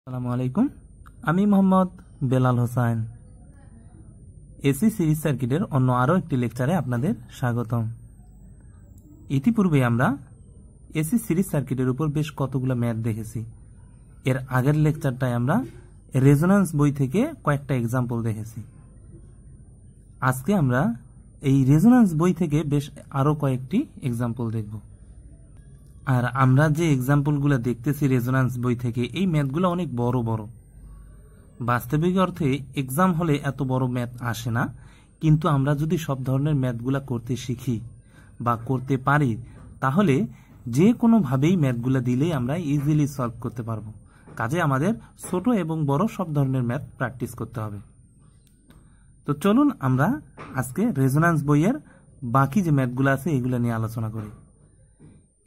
আসসালামু আলাইকুম, আমি মোহাম্মদ বেলাল হোসাইন। এসি সিরিজ সার্কিটের অন্য আরও একটি লেকচারে আপনাদের স্বাগতম। ইতিপূর্বে আমরা এসি সিরিজ সার্কিটের উপর বেশ কতগুলো ম্যাথ দেখেছি। এর আগের লেকচারটায় আমরা রেজোন্যান্স বই থেকে কয়েকটা এক্সাম্পল দেখেছি। আজকে আমরা এই রেজোন্যান্স বই থেকে বেশ আরও কয়েকটি এক্সাম্পল দেখব। আর আমরা যে এক্সাম্পলগুলো দেখতেছি রেজোন্যান্স বই থেকে, এই ম্যাথগুলো অনেক বড় বড়। বাস্তবিক অর্থে এক্সাম হলে এত বড় ম্যাথ আসে না, কিন্তু আমরা যদি সব ধরনের ম্যাথগুলো করতে শিখি বা করতে পারি, তাহলে যে কোনোভাবেই ম্যাথগুলো দিলেই আমরা ইজিলি সলভ করতে পারবো। কাজে আমাদের ছোট এবং বড় সব ধরনের ম্যাথ প্র্যাকটিস করতে হবে। তো চলুন আমরা আজকে রেজোন্যান্স বইয়ের বাকি যে ম্যাথগুলো আছে এগুলো নিয়ে আলোচনা করি।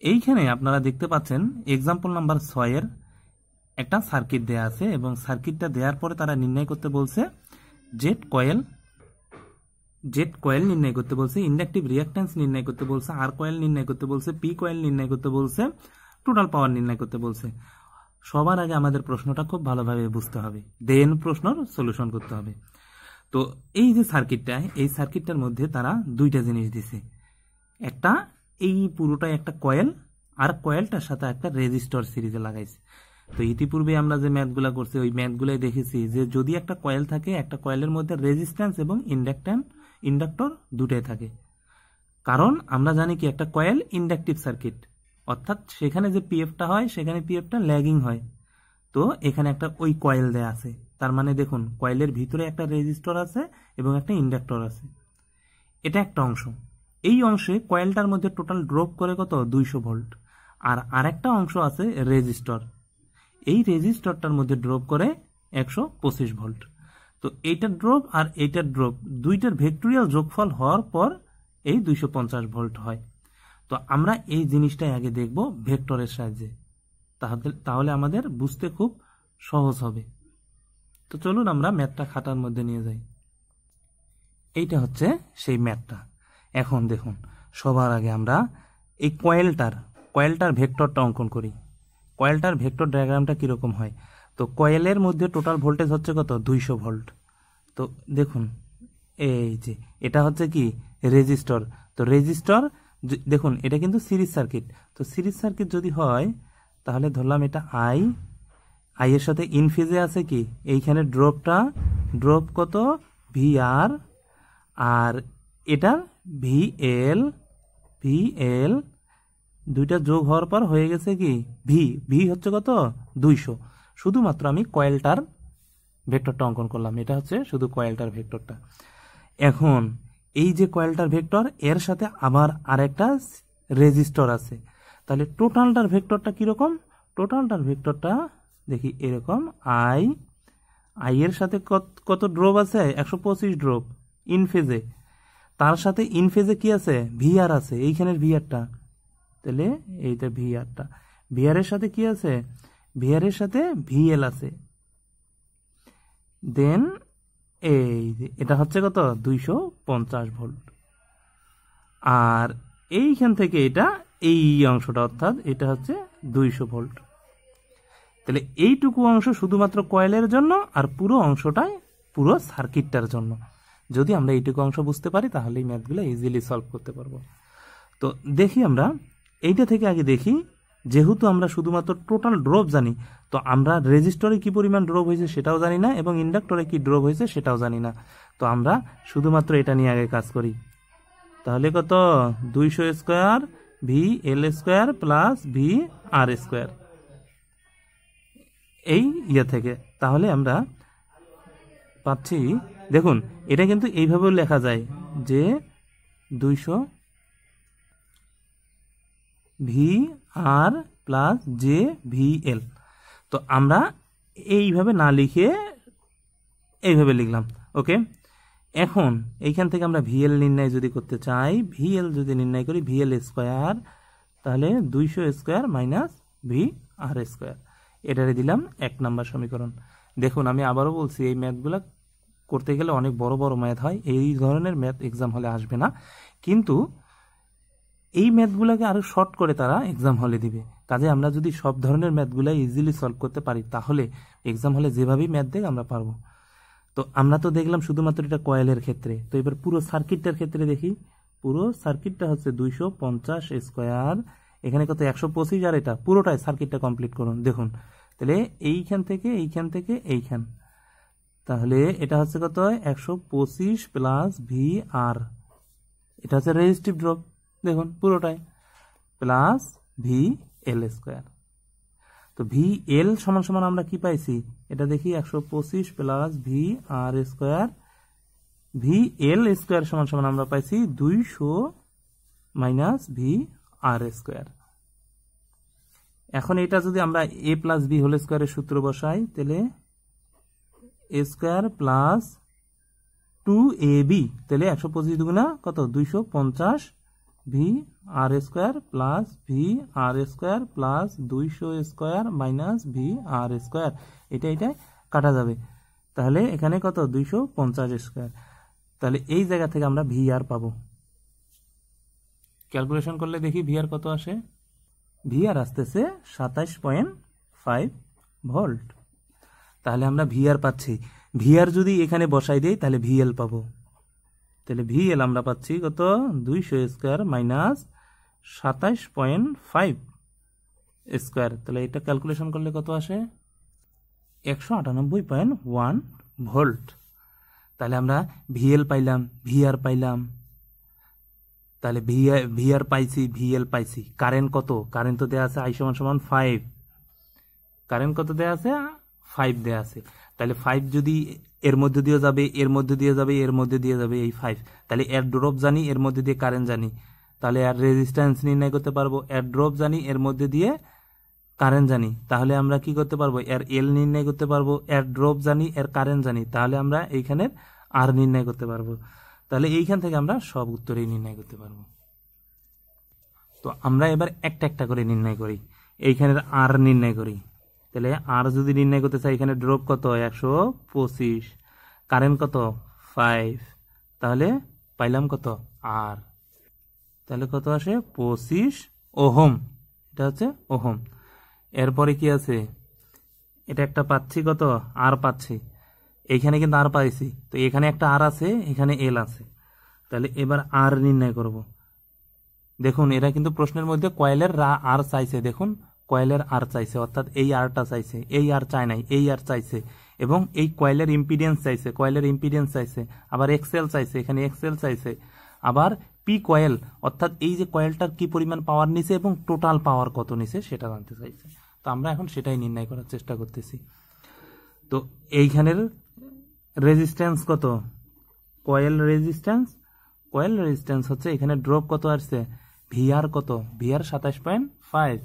এইখানে আপনারা দেখতে পাচ্ছেন এক্সাম্পল নাম্বার 6-এর একটা সার্কিট দেয়া আছে এবং সার্কিটটা দেওয়ার পরে তারা নির্ণয় করতে বলছে জেড কয়েল নির্ণয় করতে বলছে, ইন্ডাকটিভ রিঅ্যাকট্যান্স নির্ণয় করতে বলছে, আর কয়েল নির্ণয় করতে বলছে, পি কয়েল নির্ণয় করতে বলছে, টোটাল পাওয়ার নির্ণয় করতে বলছে। সবার আগে আমাদের প্রশ্নটা খুব ভালোভাবে বুঝতে হবে, দেন প্রশ্নর সলিউশন করতে হবে। তো এই যে সার্কিটটা, এই সার্কিটটার মধ্যে তারা দুইটা জিনিস দিছে। একটা এই পুরোটাই একটা কয়েল, আর কয়েলটার সাথে একটা রেজিস্টর সিরিজে লাগাইছে। তো ইতিপূর্বে আমরা যে ম্যাথগুলো করছি ওই ম্যাথগুলোই দেখেছি যে যদি একটা কয়েল থাকে, একটা কয়েলের মধ্যে রেজিস্ট্যান্স এবং ইন্ডাক্টর দুটাই থাকে। কারণ আমরা জানি কি একটা কয়েল ইন্ডাকটিভ সার্কিট, অর্থাৎ সেখানে যে পিএফটা হয় সেখানে পিএফটা ল্যাগিং হয়। তো এখানে একটা ওই কয়েল দেয়া আছে, তার মানে দেখুন কয়েলের ভিতরে একটা রেজিস্টর আছে এবং একটা ইন্ডাক্টর আছে। এটা একটা অংশ। এই অংশে কয়েলটার মধ্যে টোটাল ড্রপ করে কত 200 ভোল্ট, আর আরেকটা অংশ আছে রেজিস্টর। এই রেজিস্টরটার মধ্যে ড্রপ করে 125 ভোল্ট। তো এইটার ড্রপ আর এইটার ড্রপ দুইটার ভেক্টোরিয়াল যোগফল হওয়ার পর এই 250 ভোল্ট হয়। তো আমরা এই জিনিসটাই আগে দেখব ভেক্টরের সাহায্যে, তাহলে আমাদের বুঝতে খুব সহজ হবে। তো চলুন আমরা ম্যাথটা খাতার মধ্যে নিয়ে যাই। এইটা হচ্ছে সেই ম্যাথটা। এখন দেখুন, সবার আগে আমরা এই কয়েলটার ভেক্টরটা অঙ্কন করি। কয়েলটার ভেক্টর ডায়াগ্রামটা কিরকম হয়? তো কয়েলের মধ্যে টোটাল ভোল্টেজ হচ্ছে কত 200 ভোল্ট। তো দেখুন এই যে এটা হচ্ছে কি রেজিস্টর। তো রেজিস্টর দেখুন এটা কিন্তু সিরিজ সার্কিট। তো সিরিজ সার্কিট যদি হয় তাহলে ধরলাম এটা আই এর সাথে ইন ফেজে আছে কি এইখানে ড্রপ কত ভিআর, আর এটা ভিএল দুইটা যোগ হওয়ার পর হয়ে গেছে কি ভি হচ্ছে কত 200। শুধুমাত্র আমি কয়েলটার ভেক্টরটা অঙ্কন করলাম, এটা হচ্ছে শুধু কয়েলটার ভেক্টরটা। এখন এই যে কয়েলটার ভেক্টর এর সাথে আবার আরেকটা রেজিস্টর আছে, তাহলে টোটালটার ভেক্টরটা কিরকম? টোটালটার ভেক্টরটা দেখি এরকম, আই এর সাথে কত ড্রপ আছে 125 ড্রপ ইন ফেজে, তার সাথে ইন ফেজে কি আছে ভিআর আছে, এইখানের ভিআরটা, তাহলে এইটা ভিআর এর সাথে কি আছে, ভিআর এর সাথে ভিএল আছে। দেন এই যে এটা হচ্ছে কত 250 ভোল্ট, আর এইখান থেকে এটা এই অংশটা অর্থাৎ এটা হচ্ছে 200 ভোল্ট। তাহলে এইটুকু অংশ শুধুমাত্র কয়েলের জন্য, আর পুরো অংশটাই পুরো সার্কিটটার জন্য। যদি আমরা এইটুকু অংশ বুঝতে পারি তাহলে এই ম্যাথগুলো ইজিলি সলভ করতে পারবো। তো দেখি আমরা এইটা থেকে আগে দেখি, যেহেতু আমরা শুধুমাত্র টোটাল ড্রপ জানি, তো আমরা রেজিস্টরে কি পরিমাণ ড্রপ হয়েছে সেটাও জানি না এবং ইন্ডাক্টরে কি ড্রপ হয়েছে সেটাও জানি না। তো আমরা শুধুমাত্র এটা নিয়ে আগে কাজ করি। তাহলে কত 200 square V L square plus V R square এই থেকে, তাহলে আমরা পাচ্ছি দেখুন এটা কিন্তু এইভাবেও লেখা যায় যে 200 ভি আর প্লাস জে ভি এল। তো আমরা এইভাবে না লিখে এইভাবে লিখলাম, ওকে। এখন এইখান থেকে আমরা ভিএল নির্ণয় যদি করতে চাই, ভিএল যদি নির্ণয় করি ভিএল স্কোয়ার, তাহলে 200 square minus V R square, এটারে দিলাম 1 নম্বর সমীকরণ। দেখুন আমি আবারও বলছি এই ম্যাথগুলো করতে গেলে অনেক বড় বড় ম্যাথ হয়, এই ধরনের ম্যাথ এক্সাম হলে আসবে না, কিন্তু এই ম্যাথগুলোকে আরো শর্ট করে তারা এক্সাম হলে দিবে। কাজে আমরা যদি সব ধরনের ম্যাথগুলো ইজিলি সলভ করতে পারি তাহলে এক্সাম হলে যেভাবেই ম্যাথ দেখ আমরা পারবো। তো আমরা তো দেখলাম শুধুমাত্র এটা কয়েলের ক্ষেত্রে, তো এবার পুরো সার্কিটটার ক্ষেত্রে দেখি। পুরো সার্কিটটা হচ্ছে 250 স্কোয়ার, এখানে কত 125, আর এটা পুরোটাই সার্কিটটা কমপ্লিট করুন। দেখুন তাহলে এইখান থেকে এইখান, তাহলে এটা হচ্ছে কত 125 প্লাস ভি আর, এটা হচ্ছে রেজিস্টিভ ড্রপ, দেখুন পুরোটাই প্লাস ভি এল স্কোয়ার। তো ভি এল সমান সমান আমরা কি পাইছি এটা দেখি, 125 plus V R square, V L square সমান সমান আমরা পাইছি 200 মাইনাস ভি আর স্কোয়ার। এখন এটা যদি আমরা এ প্লাস বি হোল স্কোয়ারের সূত্র বসাই, তাহলে এ স্কোয়ার প্লাস 2ab, তাহলে 125 দুগুণা কত 250 V R square plus V R square plus 200 square minus V R square, এটা কাটা যাবে, তাহলে এখানে কত 250 স্কোয়ার। তাহলে এই জায়গা থেকে আমরা ভি আর পাবো। ক্যালকুলেশন করলে দেখি ভি আর কত আসে। ভি আর আসতেছে 27.5 ভোল্ট। তাহলে আমরা ভি আর পাচ্ছি। ভি আর যদি এখানে বসাই দেই তাহলে ভিএল পাবো। তাহলে ভিএল আমরা পাচ্ছি কত 200 স্কোয়ার মাইনাস 27.5 স্কোয়ার। তাহলে এটা ক্যালকুলেশন করলে কত আসে 198.1 ভোল্ট। তাহলে আমরা ভিএল পাইলাম, ভিআর পাইলাম, তাহলে ভিআর পাইছি, ভিএল পাইছি। কারেন্ট কত, কারেন্ট তো দেওয়া আছে I = 5, কারেন্ট কত দেওয়া আছে 5 দেওয়া আছে। তাহলে 5 যদি এর মধ্যে দিয়ে যাবে, এর মধ্যে দিয়ে যাবে, এর মধ্যে দিয়ে যাবে এই 5, তাহলে এর ড্রপ জানি, এর মধ্যে দিয়ে কারেন্ট জানি, তাহলে এর রেজিস্ট্যান্স নির্ণয় করতে পারবো। এর ড্রপ জানি, এর মধ্যে দিয়ে কারেন্ট জানি, তাহলে আমরা কি করতে পারবো এর এল নির্ণয় করতে পারবো। এর ড্রপ জানি, এর কারেন্ট জানি, তাহলে আমরা এইখানের আর নির্ণয় করতে পারবো। তাহলে এইখান থেকে আমরা সব উত্তরেই নির্ণয় করতে পারবো। তো আমরা এবার একটা একটা করে নির্ণয় করি। এইখানের আর নির্ণয় করি। তাহলে আর যদি নির্ণয় করতে চাই, এখানে ড্রপ কত 125, কারেন্ট কত 5, তাহলে পাইলাম কত আর, তাহলে কত আসে 25 ওহম, এটা হচ্ছে ওহম। এরপরে কি আছে, এটা একটা পাচ্ছি কত আর পাচ্ছি, এইখানে কিন্তু আর পাইছি, তো এখানে একটা আর আছে, এখানে এল আছে, তাহলে এবার আর নির্ণয় করব। দেখুন এরা কিন্তু প্রশ্নের মধ্যে কয়েলের আর চাইছে, দেখুন কয়েলের আর চাইছে, অর্থাৎ এই আরটা চাইছে, এই আর চায় নাই, এই আর চাইছে, এবং এই কয়েলের ইম্পিডেন্স চাইছে, কয়েলের ইম্পিডেন্স চাইছে, আবার এক্সেল চাইছে, এখানে এক্সেল চাইছে, আবার পি কয়েল, অর্থাৎ এই যে কয়েলটার কি পরিমাণ পাওয়ার নিছে এবং টোটাল পাওয়ার কত নিছে সেটা জানতে চাইছে। তো আমরা এখন সেটাই নির্ণয় করার চেষ্টা করতেছি। তো এইখানের রেজিস্ট্যান্স কত, কয়েল রেজিস্ট্যান্স হচ্ছে, এখানে ড্রপ কত আসছে ভিআর কত, ভিআর 27.5,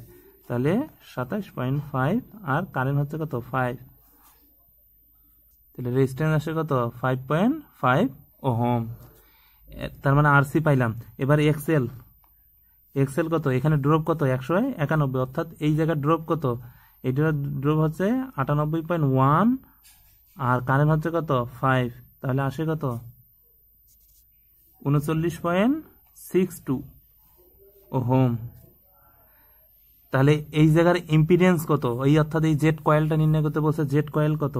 তাহলে 27.5 আর কারেন্ট হচ্ছে কত 5, তাহলে রেজিস্ট্যান্স আসে কত 5.5 ওহম। তার মানে আরসি পাইলাম। এবার এক্সেল কত, এখানে ড্রপ কত 191, অর্থাৎ এই জায়গায় ড্রপ কত, এটার ড্রপ হচ্ছে 98.1 আর কারেন্ট হচ্ছে কত 5, তাহলে আসে কত 39.62 ওহম। তাহলে এই জায়গার ইম্পিডেন্স কত, এই অর্থাৎ এই জেড কয়েলটা নির্ণয় করতে বলছে, জেড কয়েল কত,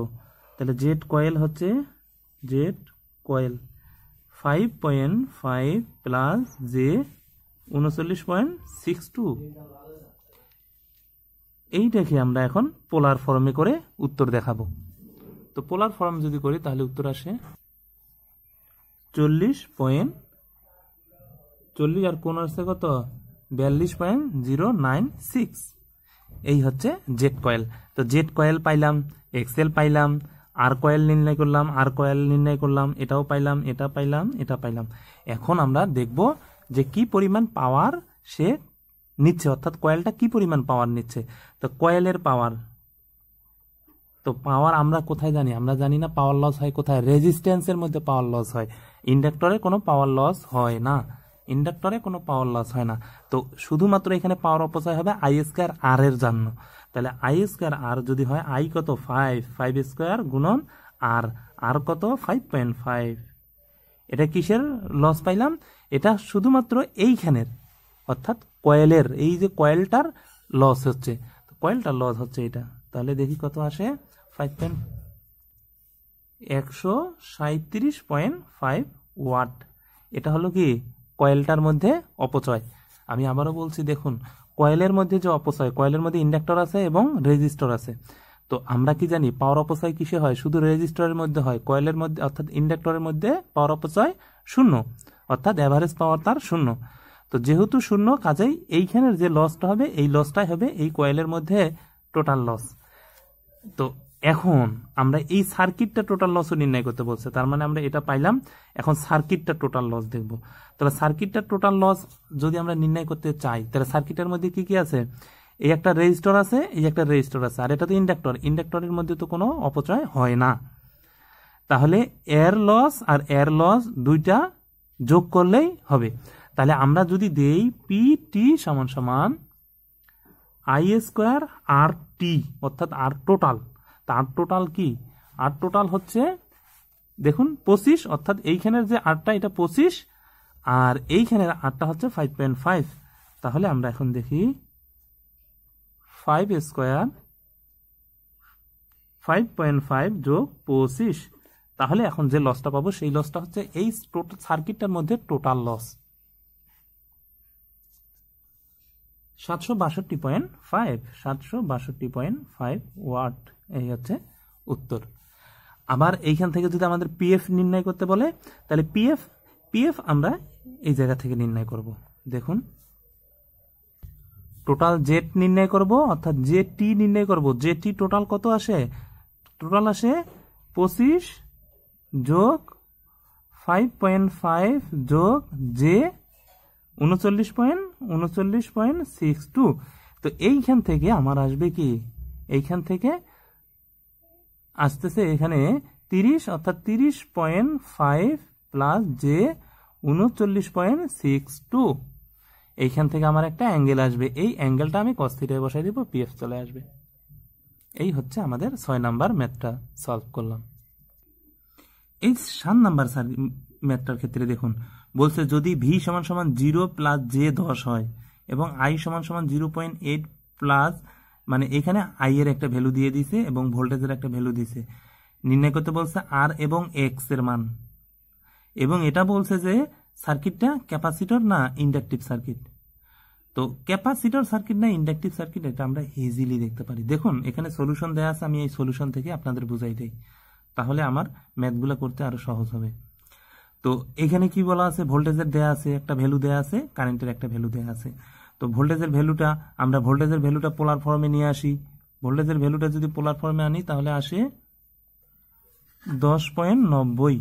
তাহলে জেড কয়েল হচ্ছে 5.5 প্লাস জে 39.62, এইটাকে আমরা এখন পোলার ফর্মে করে উত্তর দেখাবো। তো পোলার ফর্ম যদি করি তাহলে উত্তর আসে 40 আর কোন আসছে কত 42.096, এই হচ্ছে জেড কয়েল। তো জেড কয়েল পাইলাম, এক্সেল পাইলাম, আর কয়েল নির্ণয় করলাম, আর কয়েল নির্ণয় করলাম, এটাও পাইলাম, এটা পাইলাম, এটা পাইলাম। এখন আমরা দেখব যে কি পরিমাণ পাওয়ার সে নিচ্ছে, অর্থাৎ কয়েলটা কি পরিমাণ পাওয়ার নিচ্ছে। তো কয়েলের পাওয়ার, তো পাওয়ার আমরা কোথায় জানি, আমরা জানি না পাওয়ার লস হয় কোথায়, রেজিস্ট্যান্সের মধ্যে পাওয়ার লস হয়, ইন্ডাক্টরে কোনো পাওয়ার লস হয় না, ইন্ডাক্টরে কোনো পাওয়ার লস হয় না। তো শুধুমাত্র এখানে পাওয়ার অপচয় হবে আই স্কয়ার আর এর জন্য। তাহলে আই স্কয়ার আর যদি হয় আই কত 5 স্কয়ার গুণন আর কত 5.5, এটা কিসের লস পাইলাম, এটা শুধুমাত্র এইখানের, অর্থাৎ কয়েলের এই যে কয়েলটার লস হচ্ছে, কয়েলটার লস হচ্ছে এটা। তাহলে দেখি কত আসে, 137.5 ওয়াট। এটা হলো কি কয়েলটার মধ্যে অপচয়। আমি আবারও বলছি, দেখুন কয়েলের মধ্যে যে অপচয়, কয়েলের মধ্যে ইন্ডাক্টর আছে এবং রেজিস্টর আছে। তো আমরা কি জানি পাওয়ার অপচয় কিসে হয়? শুধু রেজিস্টরের মধ্যে হয়, কয়েলের মধ্যে অর্থাৎ ইন্ডাক্টরের মধ্যে পাওয়ার অপচয় শূন্য, অর্থাৎ অ্যাভারেজ পাওয়ার তার শূন্য। তো যেহেতু শূন্য, কাজেই এইখানের যে লসটা হবে এই লসটাই হবে এই কয়েলের মধ্যে টোটাল লস। তো এখন আমরা এই সার্কিটটা টোটাল লসও নির্ণয় করতে বলছে, তার মানে আমরা এটা পাইলাম। এখন সার্কিটটা টোটাল লস দেখব। তাহলে সার্কিটটা টোটাল লস যদি আমরা নির্ণয় করতে চাই, তাহলে সার্কিটের মধ্যে কি কি আছে? এই একটা রেজিস্টর আছে, এই একটা রেজিস্টর আছে, আর এটা তো ইন্ডাক্টর। ইন্ডাক্টরের মধ্যে তো কোনো অপচয় হয় না। তাহলে এর লস আর এর লস দুইটা যোগ করলেই হবে। তাহলে আমরা যদি দেই পি টি সমান সমান আই স্কোয়ার আর টি, অর্থাৎ আর টোটাল। আর টোটাল কি? আর টোটাল হচ্ছে দেখুন 25, অর্থাৎ এইখানের যে আরটা এটা 25 আর এইখানের আরটা হচ্ছে 5.5। তাহলে আমরা এখন দেখি 5 স্কোয়ার 5.5 যোগ 25। তাহলে এখন যে লসটা পাবো সেই লসটা হচ্ছে এই সার্কিটটার মধ্যে টোটাল লস 762.5 ওয়াট। এই হচ্ছে উত্তর। আবার এইখান থেকে যদি আমাদের পিএফ নির্ণয় করতে বলে, তাহলে পিএফ আমরা এই জায়গা থেকে নির্ণয় করব। দেখুন টোটাল জেট নির্ণয় করব, অর্থাৎ জেটি নির্ণয় করব। জেটি টোটাল কত আসে? টোটাল আসে 25 যোগ 5.5 যোগ জে 39.62। তো এইখান থেকে আমার আসবে কি? এইখান থেকে আসতেছে এখানে 30, অর্থাৎ 30.5 প্লাস জে 39.62। এইখান থেকে আমার একটা অ্যাঙ্গেল আসবে, এই অ্যাঙ্গেলটা আমি cos থিটায় বসাই দিব, পিএফ চলে আসবে। এই হচ্ছে আমাদের 6 নাম্বার ম্যাথটা সলভ করলাম। এই 7 নাম্বার ম্যাথটার ক্ষেত্রে দেখুন বলছে যদি ভি সমান সমান 0 প্লাস জে 10 হয় এবং আই সমান সমান 0.8 প্লাস, মানে এখানে আই এর একটা ভ্যালু দিয়ে দিছে এবং ভোল্টেজের একটা ভ্যালু দিছে, নির্ণয় করতে বলছে আর এবং এক্স এর মান। এবং এটা বলছে যে সার্কিটটা ক্যাপাসিটর না ইন্ডাকটিভ সার্কিট। তো ক্যাপাসিটর সার্কিট না ইন্ডাকটিভ সার্কিট, এটা আমরা ইজিলি দেখতে পারি। দেখুন এখানে সলিউশন দেওয়া আছে, আমি এই সলিউশন থেকে আপনাদের বুঝাই দেই, তাহলে আমার ম্যাথগুলো করতে আরো সহজ হবে। তো এখানে কি বলা আছে? ভোল্টেজের দেয়া আছে, একটা ভ্যালু দেয়া আছে, কারেন্টের একটা ভ্যালু দেয়া আছে। তো ভোল্টেজের ভ্যালুটা পোলার ফর্মে নিয়ে আসি। ভোল্টেজের ভ্যালুটা যদি পোলার ফর্মে আনি তাহলে আসে 10.90।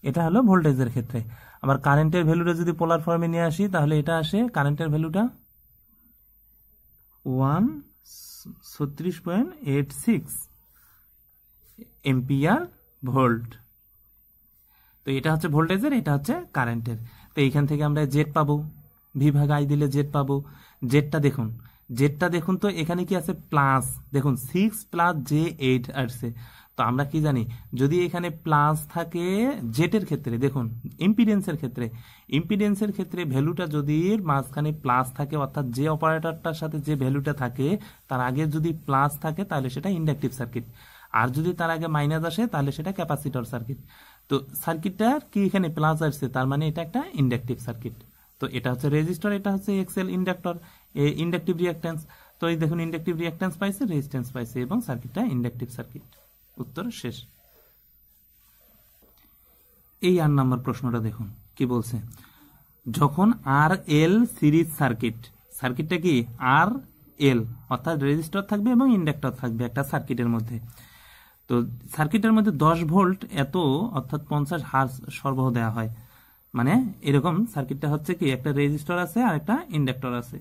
এটা হলো ভোল্টেজের ক্ষেত্রে। আবার কারেন্টের ভ্যালুটা যদি পোলার ফর্মে নিয়ে আসি তাহলে এটা আসে, কারেন্টের ভ্যালুটা 136.86 এম্পিয়ার ভোল্ট। তো এটা হচ্ছে ভোল্টেজের, এটা হচ্ছে কারেন্টের। তো এইখান থেকে আমরা জেড পাবো, ভি ভাগ আই দিলে জেড পাবো। জেডটা দেখুন তো এখানে কি আছে? প্লাস, দেখুন 6 প্লাস জে 8 আসছে। তো আমরা কি জানি, যদি এখানে প্লাস থাকে জেটের ক্ষেত্রে, দেখুন ইম্পিডেন্সের ক্ষেত্রে ভ্যালুটা যদি মাঝখানে প্লাস থাকে, অর্থাৎ যে অপারেটরটার সাথে যে ভ্যালুটা থাকে তার আগে যদি প্লাস থাকে তাহলে সেটা ইন্ডাকটিভ সার্কিট, আর যদি তার আগে মাইনাস আসে তাহলে সেটা ক্যাপাসিটর সার্কিট। তো সার্কিটটার কি এখানে প্লাস আসছে, তার মানে এটা একটা ইন্ডাকটিভ সার্কিট। তো এটা হচ্ছে রেজিস্টর, এটা হচ্ছে এক্সএল ইন্ডাক্টর, ইন্ডাকটিভ রিঅ্যাকট্যান্স। তো এই দেখুন ইন্ডাকটিভ রিঅ্যাকট্যান্স পাইছে, রেজিস্ট্যান্স পাইছে এবং সার্কিটটা ইন্ডাকটিভ সার্কিট। উত্তর শেষ। এই 8 নম্বর প্রশ্নটা দেখুন কি বলছে। যখন আর এল সিরিজ সার্কিটটা কি আর এল, অর্থাৎ রেজিস্টর থাকবে এবং ইন্ডাক্টর থাকবে একটা সার্কিটের মধ্যে। তো সার্কিটের মধ্যে 10 ভোল্ট এত, অর্থাৎ 50 হার্জ সরবরাহ দেওয়া হয়। মানে এরকম সার্কিটটা হচ্ছে কি একটা রেজিস্টর আছে আর একটা ইন্ডাক্টর আছে।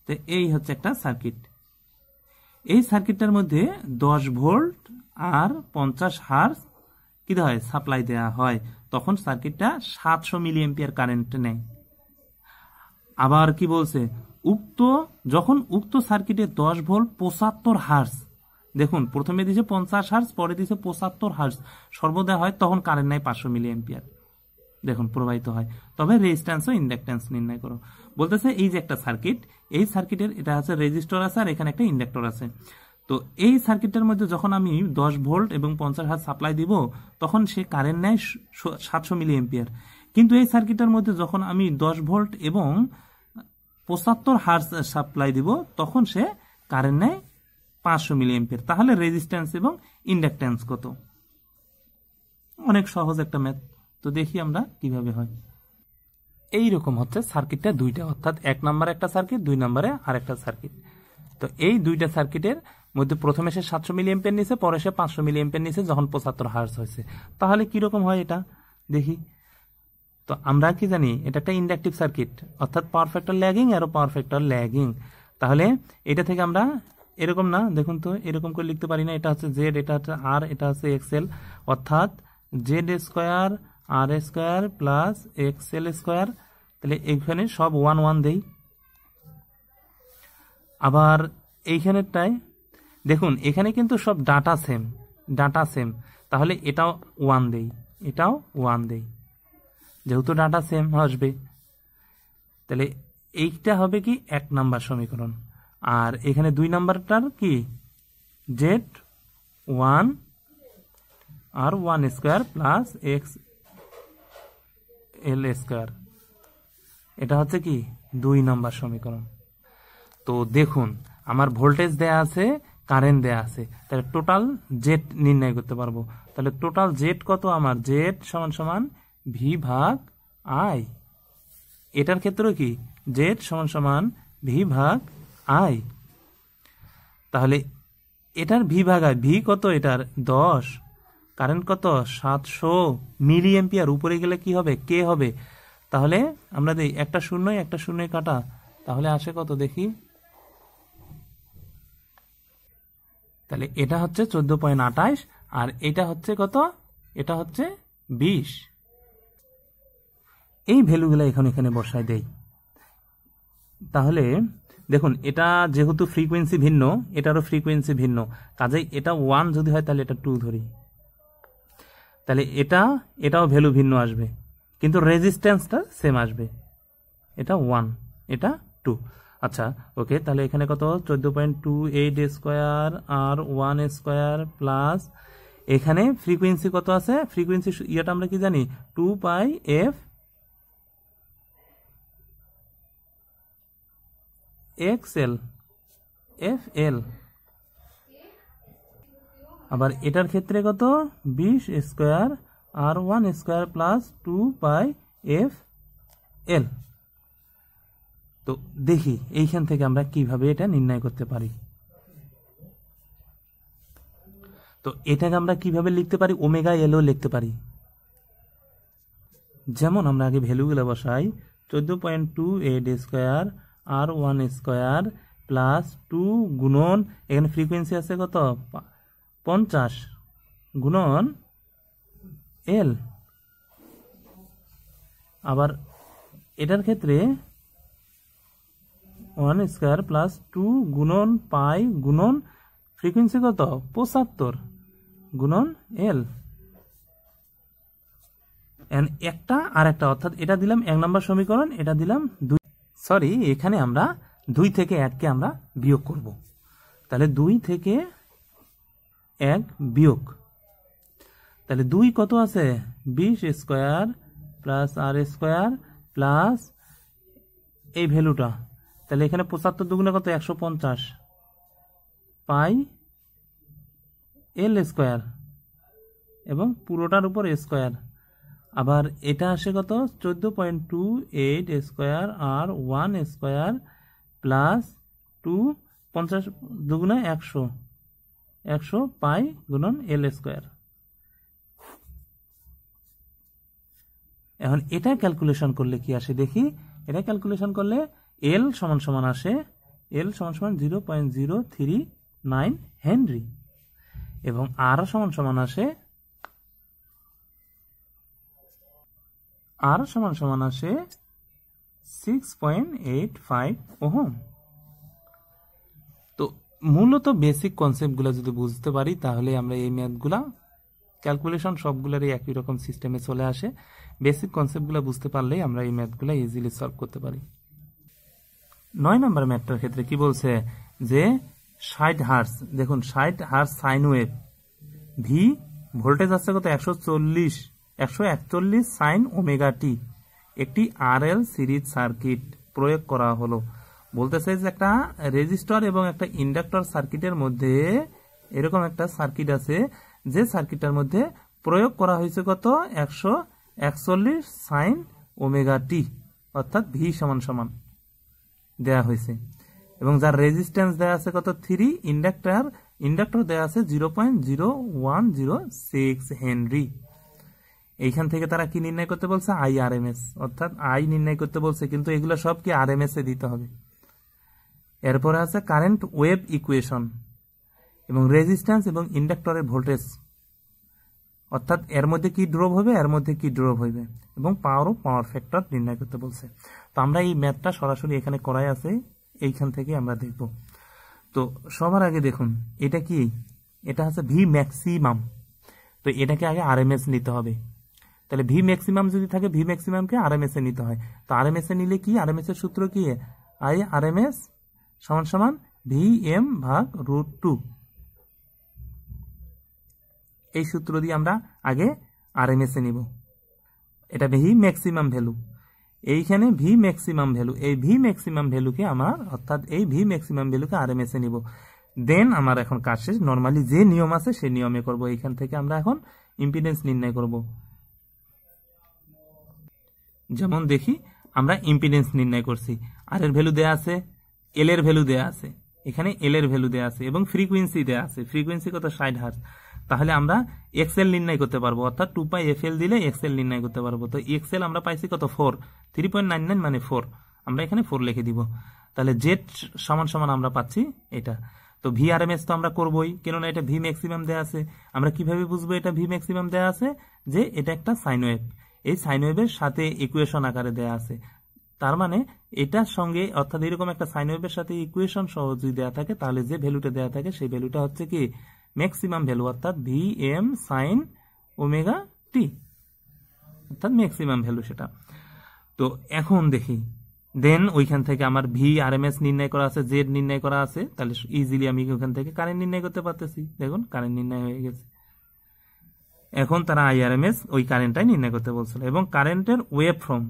তো এই হচ্ছে একটা সার্কিট। এই সার্কিটটার মধ্যে 10 ভোল্ট আর 50 হার্জ কি হয় সাপ্লাই দেওয়া হয়, তখন সার্কিটটা 700 মিলি অ্যাম্পিয়ার কারেন্ট নেয়। আবার কি বলছে, যখন উক্ত সার্কিটে 10 ভোল্ট 75 হার্জ, দেখুন প্রথমে দিয়েছে 50 হার্জ, পরে দিয়েছে 75 হার্জ সর্বদা হয়, তখন কারেন্ট নেয় 500 মিলি অ্যাম্পিয়ার। দেখুন প্রবাহিত হয়। তবে রেজিস্ট্যান্স ও ইন্ডাকট্যান্স নির্ণয় করো। বলতেছে এই যে একটা সার্কিট, এই সার্কিটের এটা আছে রেজিস্টর আছে আর এখানে একটা ইন্ডাক্টর আছে। তো এই সার্কিটের মধ্যে যখন আমি 10 ভোল্ট এবং 50 হার্জ সাপ্লাই দিব তখন সে কারেন্ট নেয় 700 মিলি এম্পিয়ার। কিন্তু এই সার্কিটের মধ্যে যখন আমি 10 ভোল্ট এবং 75 হার্জ সাপ্লাই দিব তখন সে কারেন্ট নেয় 500 মিলি এম্পিয়ার। তাহলে রেজিস্ট্যান্স এবং ইন্ডাকট্যান্স কত? অনেক সহজ একটা ম্যাথ। তো দেখি আমরা কিভাবে হয়। এইরকম হচ্ছে সার্কিটটা দুইটা, অর্থাৎ 1 নম্বরে একটা সার্কিট, 2 নম্বরে আরেকটা সার্কিট। তো এই দুইটা সার্কিটের মধ্যে প্রথমে সে 700 মিলি এম্পিয়ার নিছে, পরে সে 500 মিলি এম্পিয়ার নিছে যখন 75 হার্জ হয়েছে। তাহলে কিরকম হয় এটা দেখি। তো আমরা কি জানি এটা একটা ইন্ডাকটিভ সার্কিট, অর্থাৎ পাওয়ার ফ্যাক্টর ল্যাগিং আর পাওয়ার ফ্যাক্টর ল্যাগিং। তাহলে এটা থেকে আমরা এরকম না, দেখুন তো এরকম করে লিখতে পারি না। এটা হচ্ছে জেড, এটা হচ্ছে আর, এটা হচ্ছে এক্সএল, অর্থাৎ জেড স্কোয়ার আর স্কোয়ার প্লাস এক্সএল স্কোয়ার। তাহলে এখানে সব 1 1 দেই। আবার এইখানেরটায় দেখুন এখানে কিন্তু সব ডাটা সেম, তাহলে এটাও 1 দেই, এটাও 1 দেই, যেহেতু ডাটা সেম আসবে। তাহলে এইটা হবে কি 1 নাম্বার সমীকরণ। আর এখানে 2 নাম্বারটার কি জেড 1 আর 1 square plus X L square, এটা হচ্ছে কি 2 নাম্বার সমীকরণ। তো দেখুন আমার ভোল্টেজ দেয়া আছে, কারেন্ট দেয়া আছে, তাহলে টোটাল জেড নির্ণয় করতে পারবো। তাহলে টোটাল জেড কত? আমার জেড সমান সমান ভি ভাগ আই। এটার ক্ষেত্রেও কি জেড সমান সমান ভি ভাগ আই। তাহলে এটার ভি ভাগ আই, ভি কত এটার 10, কারেন্ট কত 700 মিলি এম্পিয়ার, উপরে গেলে কি হবে কে হবে। তাহলে আমরা দেই একটা শূন্য কাটা, তাহলে আসে কত দেখি। তাহলে এটা হচ্ছে 14.28 আর এটা হচ্ছে কত? এটা হচ্ছে 20। এই ভ্যালুগুলো এখানে বসায় দেই। তাহলে দেখুন এটা যেহেতু ফ্রিকোয়েন্সি ভিন্ন, এটারও ফ্রিকোয়েন্সি ভিন্ন, কাজেই এটা 1 যদি হয় তাহলে এটা 2 ধরি। তাহলে এটাও ভ্যালু ভিন্ন আসবে, কিন্তু রেজিস্ট্যান্সটা সেম আসবে। এটা 1, এটা 2। আচ্ছা ওকে, তাহলে এখানে কত 14.28 স্কোয়ার আর 1 স্কোয়ার প্লাস এখানে ফ্রিকোয়েন্সি কত আছে? ফ্রিকোয়েন্সি ইয়েটা আমরা কি জানি 2 পাই এফ এক্সএল এফ এল। আবার এটার ক্ষেত্রে কত 20 স্কোয়ার আর 1 স্কোয়ার প্লাস 2 পাই এফ এল। তো দেখি এইখান থেকে আমরা কিভাবে এটা নির্ণয় করতে পারি। তো এটাকে আমরা কিভাবে লিখতে পারি? ওমেগা এলও লিখতে পারি। যেমন আমরা আগে ভ্যালুগুলো বসাই 14.28 স্কোয়ার আর 1 স্কোয়ার প্লাস 2 গুণন এখানে ফ্রিকোয়েন্সি আছে কত 50 গুণন এল। আবার এটার ক্ষেত্রে 1 স্কোয়ার প্লাস 2 গুণন পাই গুণন ফ্রিকোয়েন্সি কত 75 গুণন এল। একটা আর একটা, অর্থাৎ এটা দিলাম 1 নম্বর সমীকরণ, এটা দিলাম 2। সরি, এখানে আমরা 2 থেকে 1কে আমরা বিয়োগ করব। তাহলে 2 থেকে 1 বিয়োগ, তাহলে 2 কত আছে 20 স্কোয়ার প্লাস আর স্কোয়ার প্লাস এই ভ্যালুটা, তাহলে এখানে 75 দুগুণে কত 150 পাই এল স্কোয়ার এবং পুরোটার উপর স্কোয়ার। আবার এটা আসে কত 14.28 স্কোয়ার আর 1 স্কোয়ার প্লাস 2 50 দুগুণে 100 পাই গুণন এল স্কোয়ার। এখন এটা ক্যালকুলেশন করলে কি আসে দেখি। এটা ক্যালকুলেশন করলে এল সমান সমান আসে, এল সমান সমান 0.039 হেনরি এবং আর সমান সমান আসে, আর সমান সমান আসে 6.85 ওহম। তো মূলত বেসিক কনসেপ্টগুলো যদি বুঝতে পারি তাহলে আমরা এই ম্যাথগুলা ক্যালকুলেশন সবগুলোরই একই রকম সিস্টেমে চলে আসে। বেসিক কনসেপ্টগুলো বুঝতে পারলেই আমরা এই ম্যাথগুলো ইজিলি সলভ করতে পারি। 9 নম্বর ম্যাথটার ক্ষেত্রে কি বলছে যে 60 হার্টজ, দেখুন 60 hertz sine wave, V voltage আছে কত 141 সাইন ওমেগা টি, একটি আরএল সিরিজ সার্কিট প্রয়োগ করা হলো। বলতেছে যে একটা রেজিস্টর এবং একটা ইন্ডাক্টর সার্কিটের মধ্যে এরকম একটা সার্কিট আছে, যে সার্কিটটার মধ্যে প্রয়োগ করা হয়েছে কত 141 সাইন ওমেগা টি, অর্থাৎ ভি সমান সমান দেয়া হয়েছে, এবং যার রেজিস্ট্যান্স দেয়া আছে কত 3, ইন্ডাক্টর দেয়া আছে 0.0106 হেনরি। এইখান থেকে তারা কি নির্ণয় করতে বলছে IRMS, অর্থাৎ আই নির্ণয় করতে বলছে, কিন্তু এগুলো সব কি RMS এ দিতে হবে। এরপরে আছে কারেন্ট ওয়েভ ইকুয়েশন এবং রেজিস্ট্যান্স এবং ইন্ডাক্টরের ভোল্টেজ, অর্থাৎ এর মধ্যে কি ড্রপ হবে, এর মধ্যে কি ড্রপ হইবে, এবং পাওয়ার ও পাওয়ার ফ্যাক্টর নির্ণয় করতে বলছে। তো আমরা এই ম্যাথটা সরাসরি এখানে করাই আছে, এইখান থেকে আমরা দেখব। তো সবার আগে দেখুন এটা কি, এটা হচ্ছে ভি ম্যাক্সিমাম, তো এটাকে আগে RMS নিতে হবে। তাহলে ভি ম্যাক্সিমাম যদি থাকে, ভি ম্যাক্সিমামকে RMS এ নিতে হয়। তো RMS এ নিলে কি, RMS এর সূত্র কি, IRMS সমান সমান VM ভাগ √2। এই সূত্র দিয়ে আমরা আগে RMS এ নিব। এটা ভি ম্যাক্সিমাম ভ্যালু, এইখানে ভি ম্যাক্সিমাম ভ্যালু, এই ভি ম্যাক্সিমাম ভ্যালুকে আমার, অর্থাৎ এই ভি ম্যাক্সিমাম ভ্যালুকে RMS এ নিব। দেন আমার এখন কাজ শেষ, নর্মালি যে নিয়ম আছে সেই নিয়মে করব। এইখান থেকে আমরা এখন ইম্পিডেন্স নির্ণয় করব। যেমন দেখি আমরা ইম্পিডেন্স নির্ণয় করছি, আর এর ভ্যালু দেয়া আছে, এল এর ভ্যালু দেয়া আছে, এখানে এল এর ভ্যালু দেয়া আছে, এবং ফ্রিকোয়েন্সি দেয়া আছে, ফ্রিকোয়েন্সি কত 60 হার্টজ। তাহলে আমরা এক্সএল নির্ণয় করতে পারবো, অর্থাৎ 2πfl দিলে এক্সএল নির্ণয় করতে পারবো। তো এক্সএল আমরা পাইছি কত 4, 3.99 মানে 4, আমরা এখানে 4 লিখে দিব। তাহলে জেড সমান সমান আমরা পাচ্ছি এটা। তো VRMS তো আমরা করবোই, কেননা এটা ভি ম্যাক্সিমাম দেয়া আছে। আমরা কিভাবে বুঝবো এটা ভি ম্যাক্সিমাম দেয়া আছে, যে এটা একটা সাইন ওয়েভ, এই সাইন ওয়েভের সাথে ইকুয়েশন আকারে দেয়া আছে। তার মানে এটার সঙ্গে, অর্থাৎ এরকম একটা সাইন ওয়েভের সাথে ইকুয়েশন সহ যদি দেয়া থাকে, তাহলে যে ভ্যালুটা দেয়া থাকে সেই ভ্যালুটা হচ্ছে কি ম্যাক্সিমাম ভ্যালু, অর্থাৎ VM সাইন ওমেগা টি, অর্থাৎ ম্যাক্সিমাম ভ্যালু সেটা। তো এখন দেখি, দেন ওইখান থেকে আমার VRMS নির্ণয় করা আছে, জেড নির্ণয় করা আছে, তাহলে ইজিলি আমি ওখান থেকে কারেন্ট নির্ণয় করতে পারতেছি। দেখুন কারেন্ট নির্ণয় হয়ে গেছে। এখন তারা IRMS ওই কারেন্টটাই নির্ণয় করতে বলছিল, এবং কারেন্টের ওয়েভ ফর্ম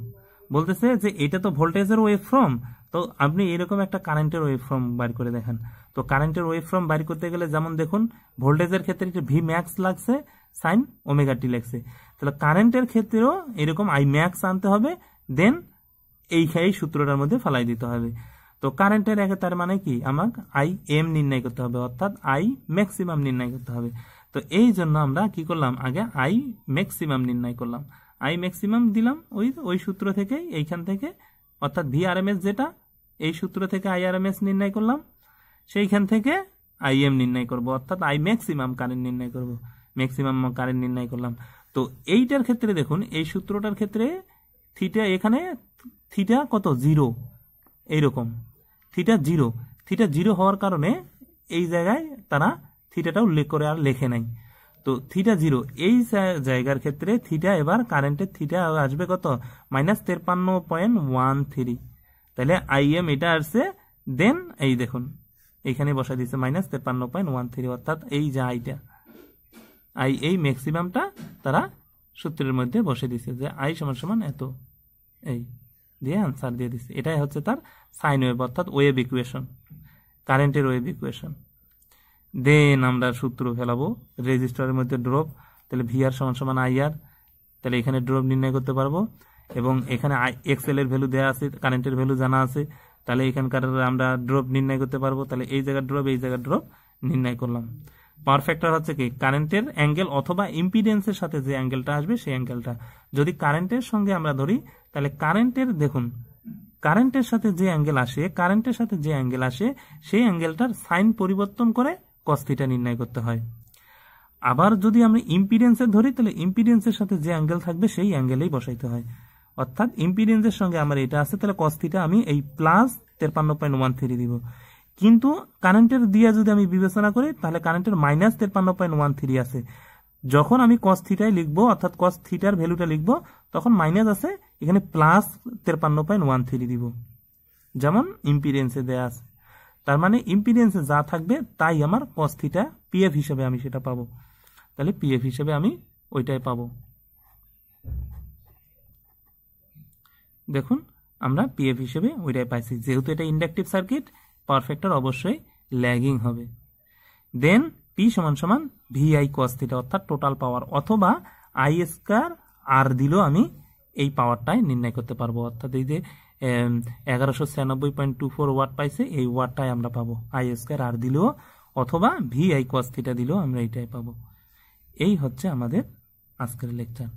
বলতেছে যে এটা তো ভোল্টেজের ওয়েভ ফর্ম, তো আপনি এরকম একটা কারেন্টের ওয়েভ ফর্ম বাইর করে দেখেন। তো কারেন্টের ওয়েভ ফর্ম বাইর করতে গেলে যেমন দেখুন ভোল্টেজের ক্ষেত্রে এটা ভি ম্যাক্স লাগছে, সাইন ওমেগা টি লাগছে, তাহলে কারেন্টের ক্ষেত্রেও এরকম আই ম্যাক্স আনতে হবে, দেন এই সূত্রটার মধ্যে ফেলাই দিতে হবে। তো কারেন্টের আগে তার মানে কি, আমাকে IM নির্ণয় করতে হবে, অর্থাৎ I ম্যাক্সিমাম নির্ণয় করতে হবে। তো এই জন্য আমরা কি করলাম, আগে I ম্যাক্সিমাম নির্ণয় করলাম, I ম্যাক্সিমাম দিলাম ওই সূত্র থেকে, এইখান থেকে, অর্থাৎ VRMS যেটা, এই সূত্র থেকে IRMS নির্ণয় করলাম, সেইখান থেকে IM নির্ণয় করব, অর্থাৎ I ম্যাক্সিমাম কারেন্ট নির্ণয় করব, ম্যাক্সিমাম কারেন্ট নির্ণয় করলাম। তো এইটার ক্ষেত্রে দেখুন, এই সূত্রটার ক্ষেত্রে থিটা, এখানে থিটা কত 0, এইরকম থিটা 0 হওয়ার কারণে এই জায়গায় তারা থিটাটা উল্লেখ করে আর লেখে নাই। তো থিটা 0 এই জায়গার ক্ষেত্রে থিটা, এবার কারেন্টের থিটা আসবে কত -53.13, তাহলে IM এটা আসছে, দেন এই দেখুন এইখানে বসা দিচ্ছে -53.13, অর্থাৎ এই যে আইটা, এই ম্যাক্সিমামটা তারা সূত্রের মধ্যে বসে দিচ্ছে, যে I সমান সমান এত, এই দিয়ে আনসার দিয়ে দিচ্ছে। এটাই হচ্ছে তার সাইন ওয়েভ, অর্থাৎ ওয়েভ ইকুয়েশন, কারেন্টের ওয়েভ ইকুয়েশন। দেন আমরা সূত্র ফেলাবো, রেজিস্টারের মধ্যে ড্রপ, তাহলে VR সমান সমান IR, তাহলে এখানে ড্রপ নির্ণয় করতে পারবো, এবং এখানে XL এর ভ্যালু দেওয়া আছে, কারেন্টের ভ্যালু জানা আছে, তাহলে এখানকার আমরা ড্রপ নির্ণয় করতে পারবো। তাহলে এই জায়গার ড্রপ, এই জায়গার ড্রপ নির্ণয় করলাম। পাওয়ার ফ্যাক্টর হচ্ছে কি কারেন্টের অ্যাঙ্গেল অথবা ইম্পিডেন্সের সাথে যে অ্যাঙ্গেলটা আসবে সেই অ্যাঙ্গেলটা। যদি কারেন্টের সঙ্গে আমরা ধরি, তাহলে কারেন্টের, দেখুন কারেন্টের সাথে যে অ্যাঙ্গেল আসে, কারেন্টের সাথে যে অ্যাঙ্গেল আসে সেই অ্যাঙ্গেলটার সাইন পরিবর্তন করে cos থিটা নির্ণয় করতে হয়। আবার যদি আমরা ইম্পিডেন্সের ধরি, তাহলে ইম্পিডেন্সের সাথে যে অ্যাঙ্গেল থাকবে সেই অ্যাঙ্গেলেই বসাইতে হয়, অর্থাৎ ইম্পিডেন্সের সঙ্গে আমার এটা আছে, তাহলে cos থিটা আমি এই +53.13 দিব। কিন্তু কারেন্টের দিয়ে যদি আমি বিবেচনা করি, তাহলে কারেন্টের -53.13 আছে, যখন আমি কস থিটায় লিখবো অর্থাৎ কস থিটার ভ্যালুটা লিখবো তখন মাইনাস আছে, এখানে প্লাস 53.13 দিব, যেমন ইম্পিডেন্সে দেয়া আছে। তার মানে ইম্পিডেন্সে যা থাকবে তাই আমার কস থিটা পিএফ হিসেবে আমি সেটা পাবো। তাহলে পিএফ হিসেবে আমি ওইটাই পাবো। দেখুন আমরা পিএফ হিসেবে ওইটাই পাইছি। যেহেতু এটা ইন্ডাকটিভ সার্কিট, পাওয়ার ফ্যাক্টর অবশ্যই ল্যাগিং হবে। দেন পি সমান সমান ভিআই কস থিটা অর্থাৎ টোটাল পাওয়ার, অথবা আই স্কয়ার আর দিলেও আমি এই পাওয়ারটাই নির্ণয় করতে পারবো। অর্থাৎ এই যে 1196.24 ওয়াট পাইছে, এই ওয়াটটাই আমরা পাবো আই স্কয়ার আর দিলেও, অথবা ভিআই কস থিটা দিলেও আমরা এইটাই পাবো। এই হচ্ছে আমাদের আজকের লেকচার।